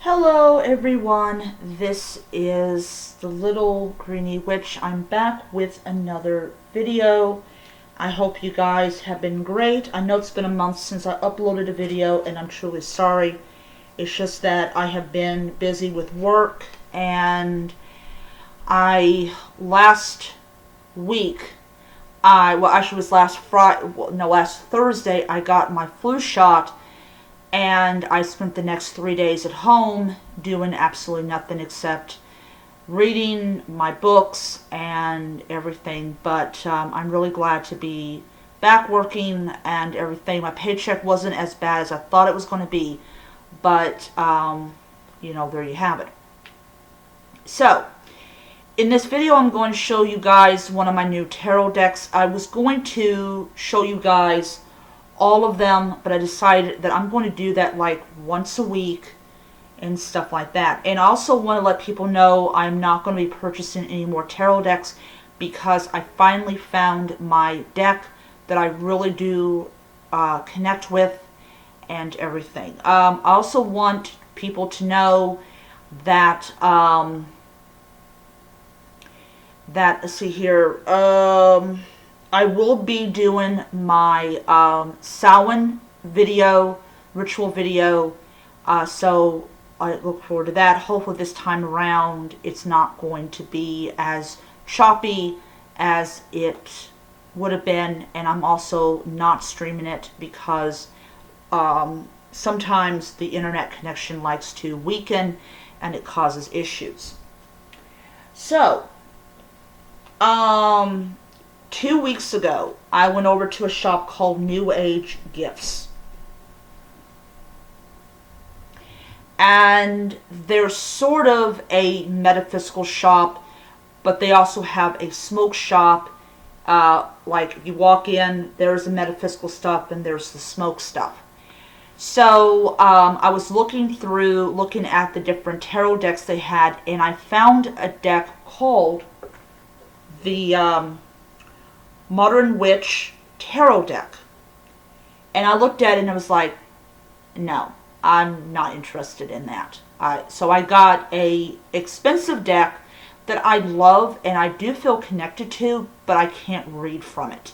Hello everyone, this is the Little Greenie Witch. I'm back with another video. I hope you guys have been great. I know it's been a month since I uploaded a video and I'm truly sorry. It's just that I have been busy with work and last week, actually it was last Thursday, I got my flu shot. And I spent the next 3 days at home doing absolutely nothing except reading my books and everything. But I'm really glad to be back working and everything. My paycheck wasn't as bad as I thought it was going to be. But, there you have it. So, in this video I'm going to show you guys one of my new tarot decks. I was going to show you guys all of them, but I decided that I'm going to do that like once a week and stuff like that. And I also want to let people know I'm not going to be purchasing any more tarot decks because I finally found my deck that I really do connect with and everything. I also want people to know that let's see here, I will be doing my Samhain video, ritual video, so I look forward to that. Hopefully this time around it's not going to be as choppy as it would have been, and I'm also not streaming it because sometimes the internet connection likes to weaken and it causes issues. So, 2 weeks ago, I went over to a shop called New Age Gifts. And they're sort of a metaphysical shop, but they also have a smoke shop. Like you walk in, there's the metaphysical stuff and there's the smoke stuff. So I was looking at the different tarot decks they had, and I found a deck called the Modern Witch Tarot deck. And I looked at it and I was like, no, I'm not interested in that. So I got a expensive deck that I love and I do feel connected to, but I can't read from it.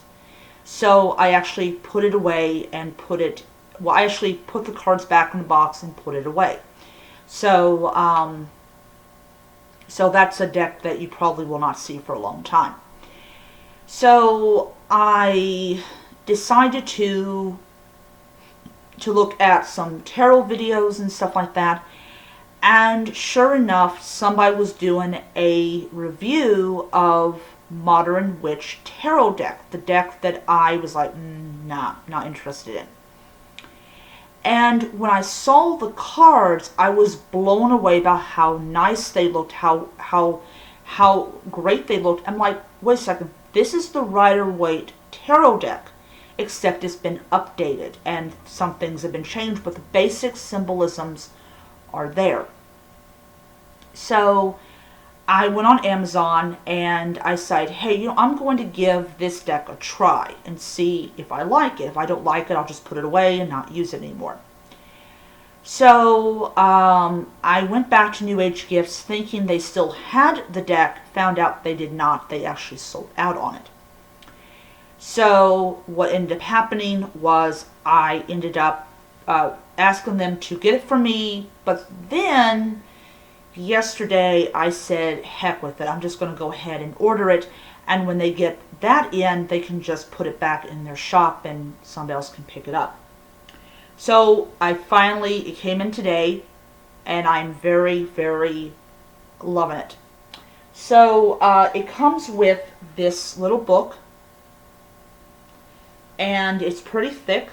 So I actually put it away and I actually put the cards back in the box and put it away. So, so that's a deck that you probably will not see for a long time. So I decided to look at some tarot videos and stuff like that, and sure enough, somebody was doing a review of Modern Witch Tarot deck, the deck that I was like, nah, not interested in. And when I saw the cards, I was blown away by how nice they looked, how great they looked. I'm like, wait a second. This is the Rider-Waite Tarot deck, except it's been updated and some things have been changed, but the basic symbolisms are there. So I went on Amazon and I said, hey, I'm going to give this deck a try and see if I like it. If I don't like it, I'll just put it away and not use it anymore. So I went back to New Age Gifts thinking they still had the deck, found out they did not. They actually sold out on it. So what ended up happening was I ended up asking them to get it for me, but then yesterday I said, heck with it, I'm just going to go ahead and order it, and when they get that in, they can just put it back in their shop and somebody else can pick it up. So it came in today, and I'm very, very loving it. So it comes with this little book, and it's pretty thick.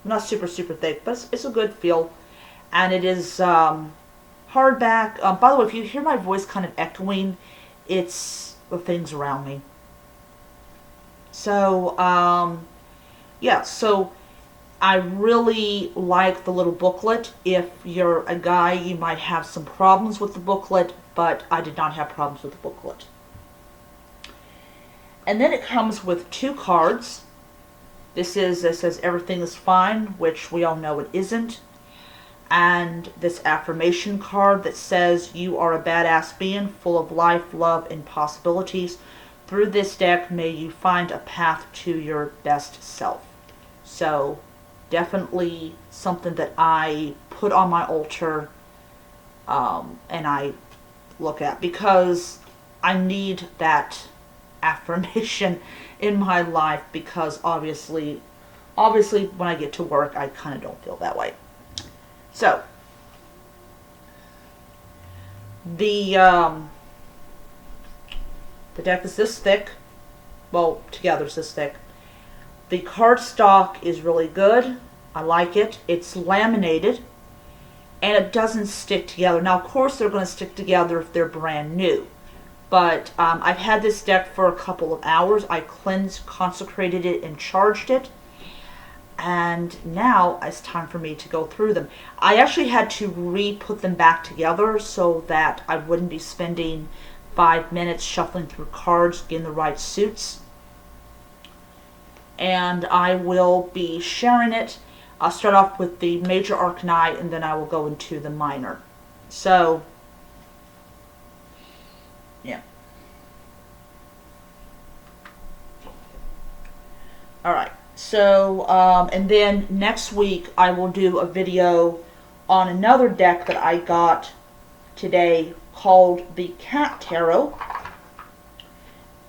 Not super, super thick, but it's a good feel. And it is hardback. By the way, if you hear my voice kind of echoing, it's the things around me. So, yeah, so I really like the little booklet. If you're a guy, you might have some problems with the booklet, but I did not have problems with the booklet. And then it comes with 2 cards. It says everything is fine, which we all know it isn't. and this affirmation card that says you are a badass being full of life, love, and possibilities. Through this deck, may you find a path to your best self. So definitely something that I put on my altar and I look at, because I need that affirmation in my life, because obviously when I get to work I kind of don't feel that way. So the deck is this thick. Well, together it's this thick. The cardstock is really good. I like it. It's laminated and it doesn't stick together. Now, of course, they're going to stick together if they're brand new. But I've had this deck for a couple of hours. I cleansed, consecrated it, and charged it. And now it's time for me to go through them. I actually had to re-put them back together so that I wouldn't be spending 5 minutes shuffling through cards, getting the right suits. And I will be sharing it. I'll start off with the major arcani and then I will go into the minor. So, yeah. Alright, so, and then next week I will do a video on another deck that I got today called the Cat Tarot.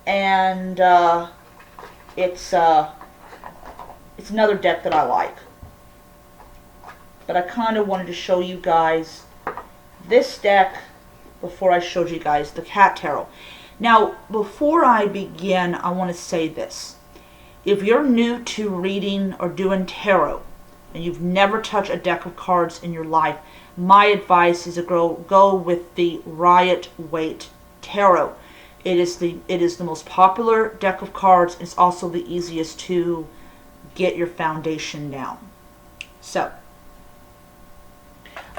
And it's another deck that I like. But I kind of wanted to show you guys this deck before I showed you guys the Cat Tarot. Now, before I begin, I want to say this. If you're new to reading or doing tarot, and you've never touched a deck of cards in your life, my advice is to go with the Rider-Waite Tarot. It is the most popular deck of cards. It's also the easiest to get your foundation down. So,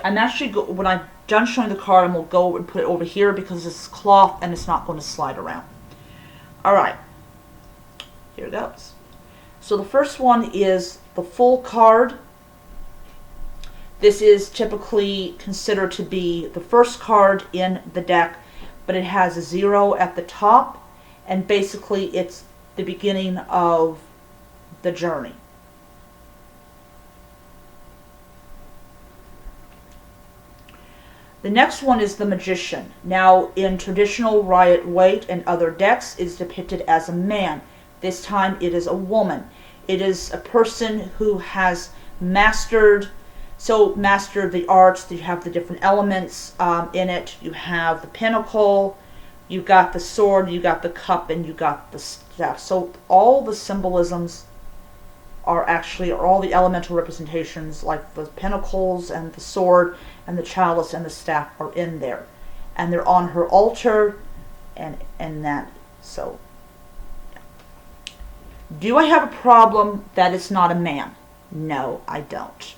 I'm actually, when I'm done showing the card, I'm going to go and put it over here because it's cloth and it's not going to slide around. Alright, here it goes. So the first one is the full card. This is typically considered to be the first card in the deck, but it has a 0 at the top, and basically it's the beginning of the journey. The next one is the Magician. Now, in traditional Rider-Waite and other decks, it is depicted as a man. This time it is a woman. It is a person who has mastered the arts. You have the different elements in it. You have the pentacle, you got the sword, you got the cup, and you got the staff. So all the symbolisms are all the elemental representations, like the pentacles and the sword and the chalice and the staff are in there. And they're on her altar and that. So, yeah. Do I have a problem that it's not a man? No, I don't.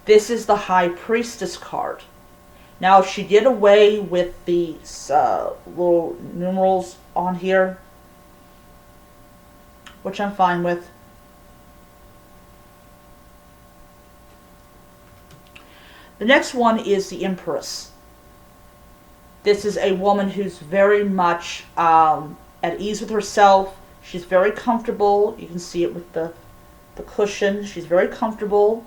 This is the High Priestess card. Now, she did away with these little numerals on here, which I'm fine with. The next one is the Empress. This is a woman who's very much at ease with herself. She's very comfortable. You can see it with the cushion. She's very comfortable.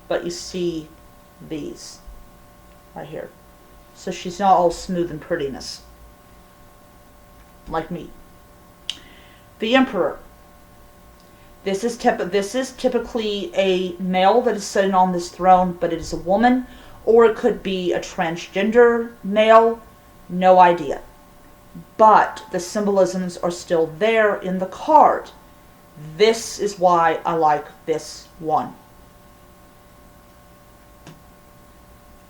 But you see these right here. So she's not all smooth and prettiness like me. The Emperor. This is typically a male that is sitting on this throne, but it is a woman, or it could be a transgender male, no idea. But the symbolisms are still there in the card. This is why I like this one.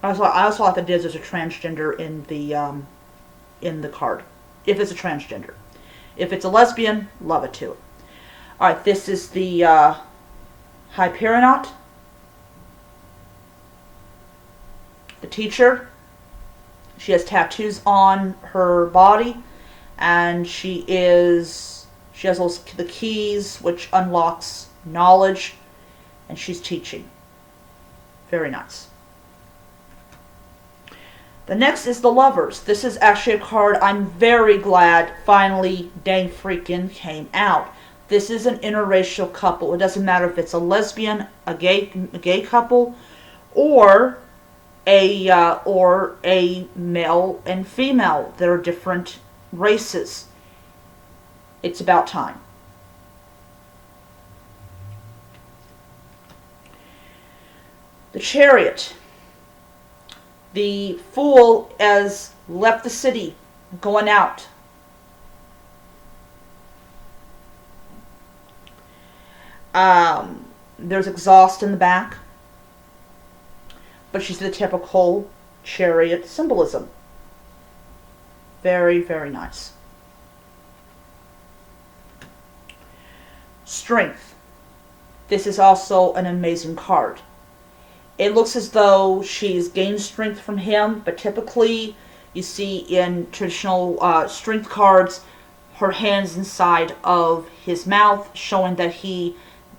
I also like that there's a transgender in the card, if it's a transgender. If it's a lesbian, love it too. Alright, this is the Hyperion, the teacher. She has tattoos on her body, and she has the keys which unlocks knowledge, and she's teaching. Very nice. The next is the Lovers. This is actually a card I'm very glad finally dang freaking came out. This is an interracial couple. It doesn't matter if it's a lesbian, a gay couple, or a male and female that are different races. It's about time. The Chariot. The Fool has left the city, going out. There's exhaust in the back, but she's the typical chariot symbolism. Very, very nice. Strength. This is also an amazing card. It looks as though she's gained strength from him, but typically you see in traditional strength cards her hands inside of his mouth, showing that she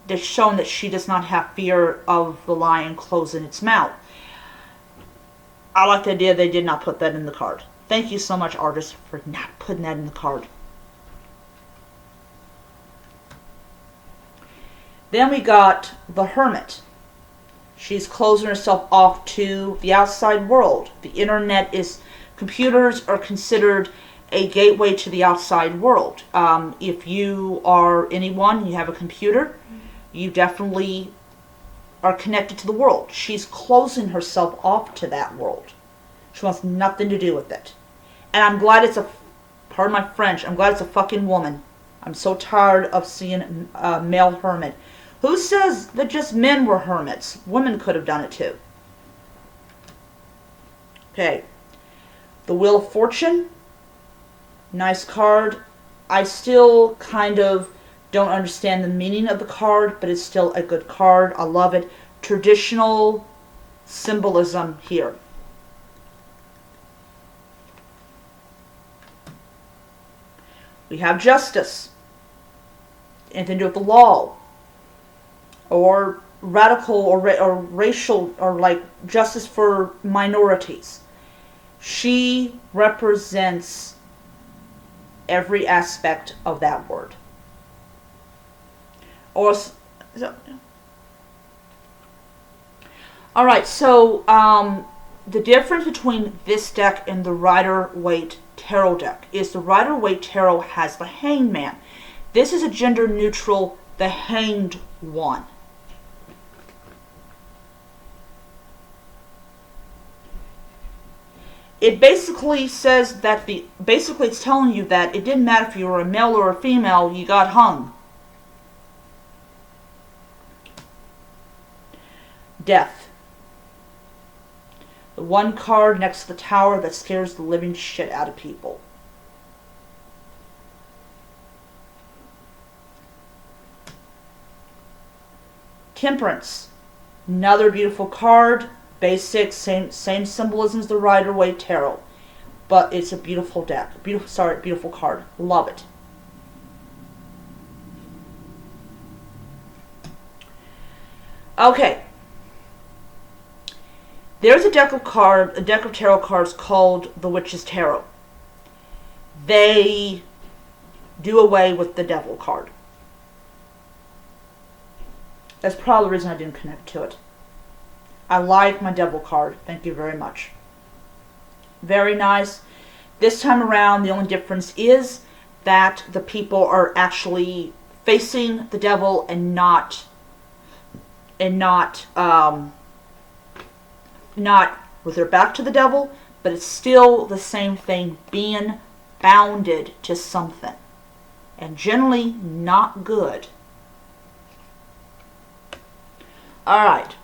does not have fear of the lion closing its mouth. I like the idea they did not put that in the card. Thank you so much, artists, for not putting that in the card. Then we got the Hermit. She's closing herself off to the outside world. The internet computers are considered a gateway to the outside world. If you are anyone, you have a computer, you definitely are connected to the world. She's closing herself off to that world. She wants nothing to do with it. And I'm glad pardon my French, I'm glad it's a fucking woman. I'm so tired of seeing a male hermit. Who says that just men were hermits? Women could have done it too. Okay. The Wheel of Fortune. Nice card. I still kind of don't understand the meaning of the card, but it's still a good card. I love it. Traditional symbolism here. We have Justice. Anything to do with the law, or radical or racial, or like justice for minorities. She represents every aspect of that word. Alright, so the difference between this deck and the Rider-Waite Tarot deck is the Rider-Waite Tarot has the Hanged Man. This is a gender neutral, the Hanged One. It basically says that basically it's telling you that it didn't matter if you were a male or a female, you got hung. Death. The one card next to the tower that scares the living shit out of people. Temperance. Another beautiful card. Basic, same symbolism as the Rider-Waite Tarot. But it's a beautiful deck. Beautiful card. Love it. Okay. There's a deck of tarot cards called the Witch's Tarot. They do away with the Devil card. That's probably the reason I didn't connect to it. I like my Devil card. Thank you very much. Very nice. This time around, the only difference is that the people are actually facing the Devil and not with their back to the Devil, but it's still the same thing, being bounded to something, and generally not good. Alright,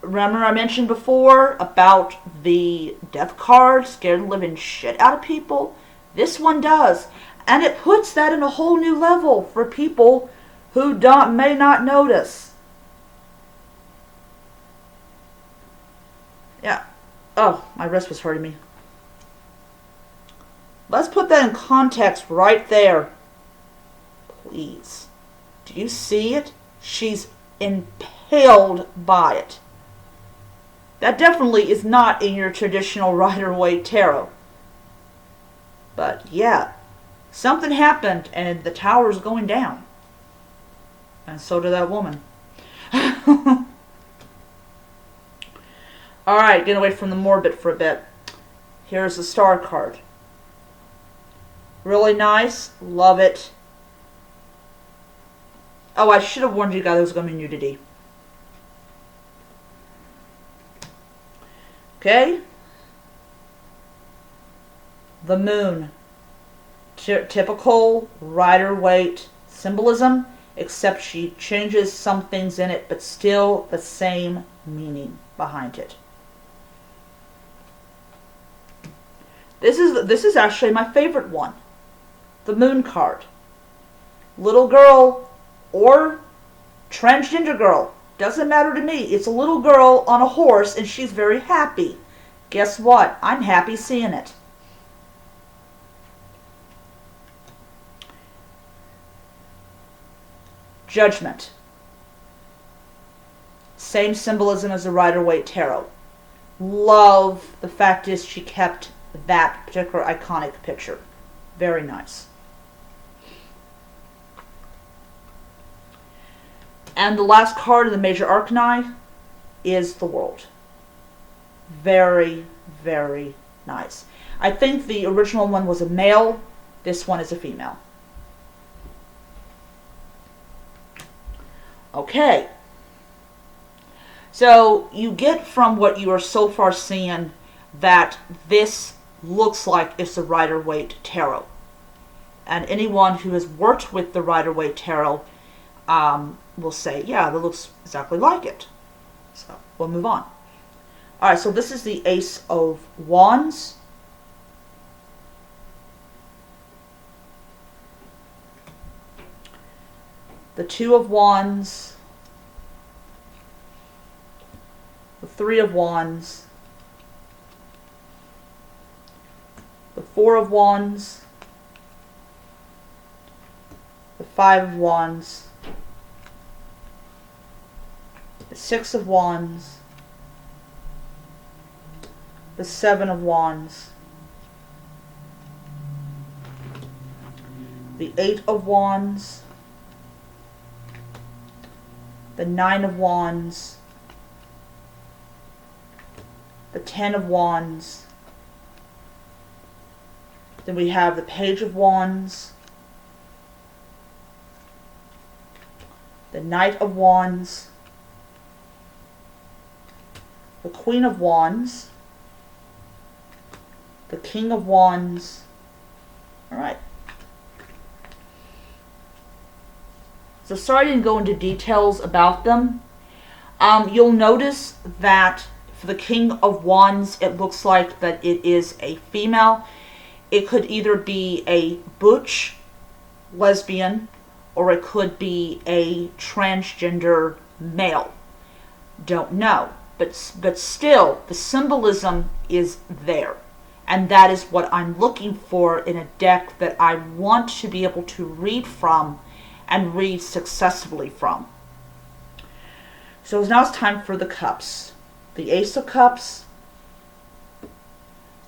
remember I mentioned before about the Death card scaring the living shit out of people? This one does, and it puts that in a whole new level for people who may not notice. Yeah. Oh, my wrist was hurting me. Let's put that in context right there. Please. Do you see it? She's impaled by it. That definitely is not in your traditional Rider-Waite tarot. But yeah, something happened and the tower's going down. And so did that woman. Alright, get away from the morbid for a bit. Here's the star card. Really nice. Love it. Oh, I should have warned you guys there was going to be nudity. Okay. The moon. Typical Rider-Waite symbolism, except she changes some things in it, but still the same meaning behind it. This is actually my favorite one. The moon card. Little girl or transgender girl. Doesn't matter to me. It's a little girl on a horse and she's very happy. Guess what? I'm happy seeing it. Judgment. Same symbolism as the Rider-Waite tarot. Love the fact is she kept that particular iconic picture. Very nice. And the last card of the major arcani is the World. Very, very nice. I think the original one was a male. This one is a female. Okay. So you get from what you are so far seeing that this looks like it's the Rider-Waite tarot. And anyone who has worked with the Rider-Waite tarot will say, yeah, that looks exactly like it. So we'll move on. Alright, so this is the Ace of Wands. The Two of Wands. The Three of Wands. The Four of Wands. The Five of Wands. The Six of Wands. The Seven of Wands. The Eight of Wands. The Nine of Wands. The Ten of Wands. Then we have the Page of Wands. The Knight of Wands. The Queen of Wands. The King of Wands. Alright. So sorry I didn't go into details about them. You'll notice that for the King of Wands, it looks like that it is a female. It could either be a butch lesbian or it could be a transgender male. Don't know. But still, the symbolism is there. And that is what I'm looking for in a deck that I want to be able to read from and read successfully from. So now it's time for the cups. The Ace of Cups,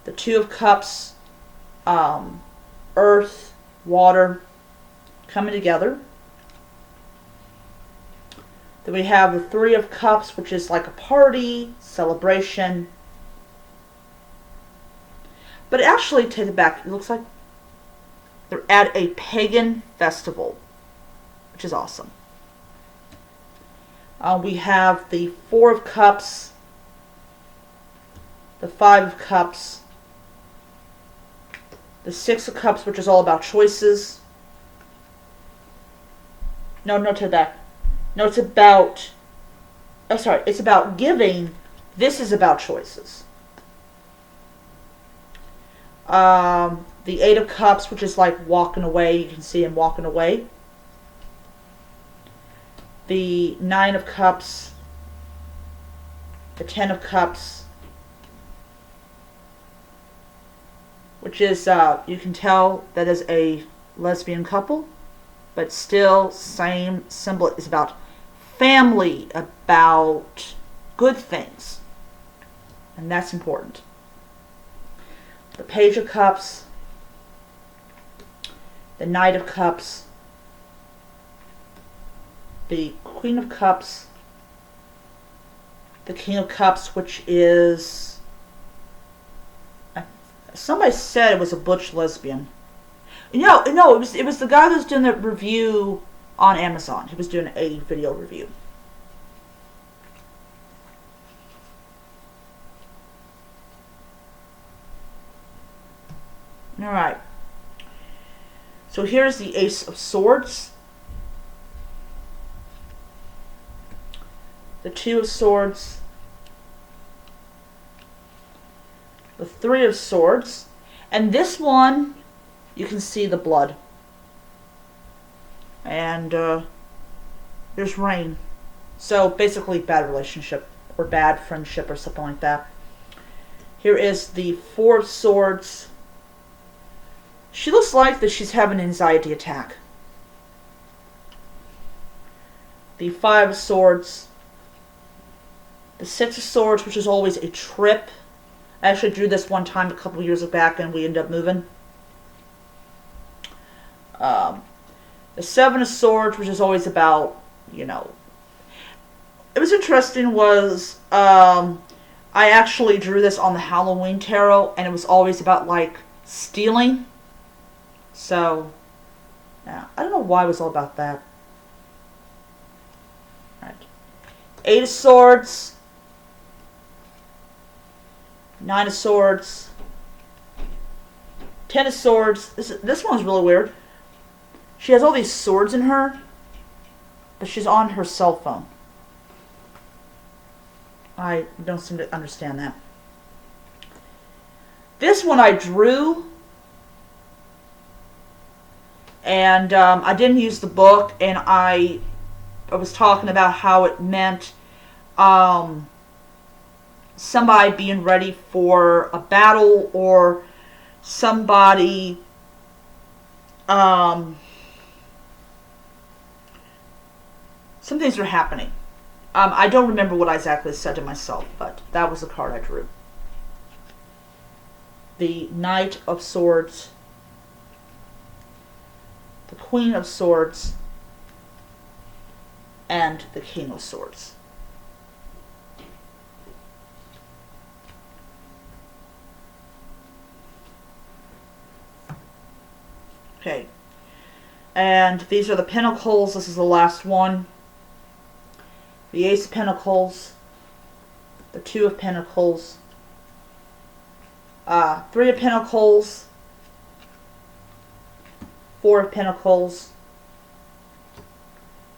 the Two of Cups, earth, water, coming together. Then we have the Three of Cups, which is like a party, celebration. But actually, take it back, it looks like they're at a pagan festival, which is awesome. We have the Four of Cups, the Five of Cups, the Six of Cups, which is all about choices. No, take it back. No, it's about, oh sorry, it's about giving. This is about choices. The Eight of Cups, which is like walking away. You can see him walking away. The Nine of Cups. The Ten of Cups. Which is, you can tell that is a lesbian couple. But still, same symbol is about family, about good things. And that's important. The Page of Cups, the Knight of Cups, the Queen of Cups, the King of Cups, which is, somebody said it was a butch lesbian. No, it was the guy that was doing the review on Amazon. He was doing a video review. Alright. So here's the Ace of Swords. The Two of Swords. The Three of Swords. And this one, you can see the blood. And there's rain. So basically bad relationship or bad friendship or something like that. Here is the Four of Swords. She looks like that she's having an anxiety attack. The Five of Swords. The Six of Swords, which is always a trip. I actually drew this one time a couple years back and we ended up moving. The Seven of Swords, which is always about, you know. It was interesting was, I actually drew this on the Halloween Tarot, and it was always about, like, stealing. So, yeah, I don't know why it was all about that. Alright. Eight of Swords. Nine of Swords. Ten of Swords. This one's really weird. She has all these swords in her, but she's on her cell phone. I don't seem to understand that. This one I drew, and I didn't use the book, and I was talking about how it meant somebody being ready for a battle, or somebody some things are happening. I don't remember what I exactly said to myself, but that was the card I drew. The Knight of Swords, the Queen of Swords, and the King of Swords. Okay. And these are the Pentacles. This is the last one. The Ace of Pentacles, the Two of Pentacles, Three of Pentacles, Four of Pentacles,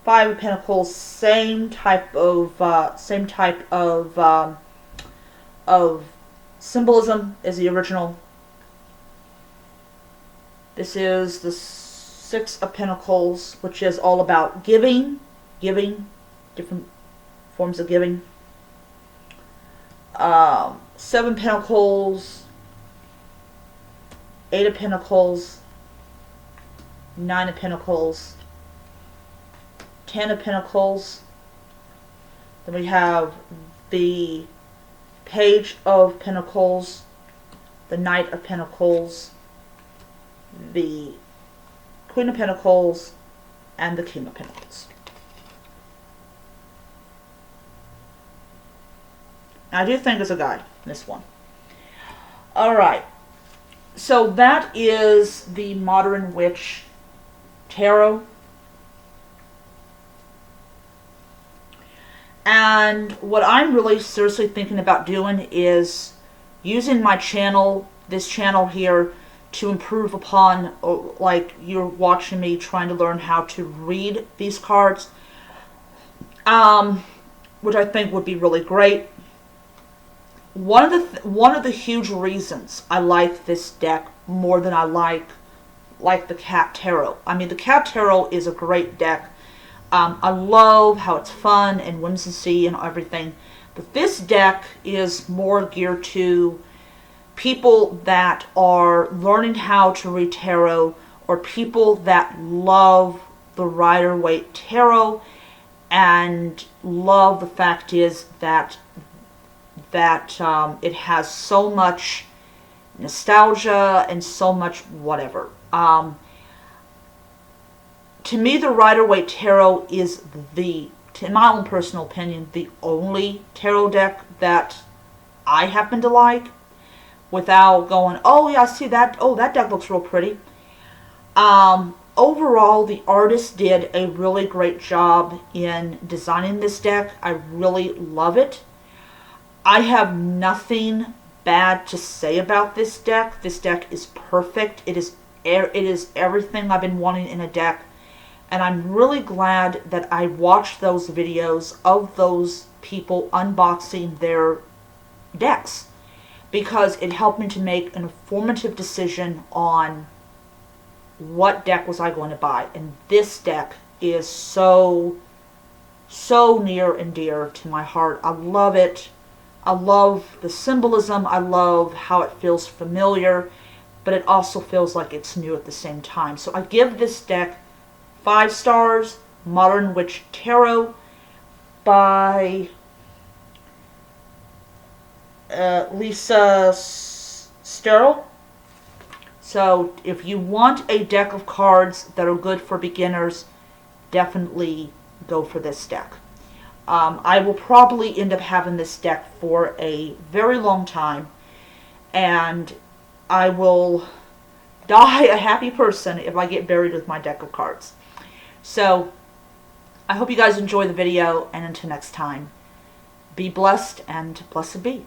Five of Pentacles. Same type of symbolism as the original. This is the Six of Pentacles, which is all about giving, different forms of giving. Seven Pentacles, Eight of Pentacles, Nine of Pentacles, Ten of Pentacles. Then we have the Page of Pentacles, the Knight of Pentacles, the Queen of Pentacles, and the King of Pentacles. I do think it's a guy, this one. Alright. So that is the Modern Witch Tarot. And what I'm really seriously thinking about doing is using my channel, this channel here, to improve upon, like you're watching me trying to learn how to read these cards. Which I think would be really great. One of the huge reasons I like this deck more than I like the Cat Tarot. I mean, the Cat Tarot is a great deck. I love how it's fun and whimsy and everything. But this deck is more geared to people that are learning how to read tarot, or people that love the Rider-Waite Tarot and love the fact is that it has so much nostalgia and so much whatever. To me, the Rider-Waite Tarot is in my own personal opinion, the only tarot deck that I happen to like, without going, oh yeah, I see that, oh, that deck looks real pretty. Overall, the artist did a really great job in designing this deck. I really love it. I have nothing bad to say about this deck. This deck is perfect. It is everything I've been wanting in a deck. And I'm really glad that I watched those videos of those people unboxing their decks, because it helped me to make an informative decision on what deck was I going to buy. And this deck is so near and dear to my heart. I love it. I love the symbolism. I love how it feels familiar, but it also feels like it's new at the same time. So I give this deck 5 stars. Modern Witch Tarot by Lisa Sterle. So if you want a deck of cards that are good for beginners, definitely go for this deck. I will probably end up having this deck for a very long time, and I will die a happy person if I get buried with my deck of cards. So I hope you guys enjoy the video, and until next time, be blessed and blessed be.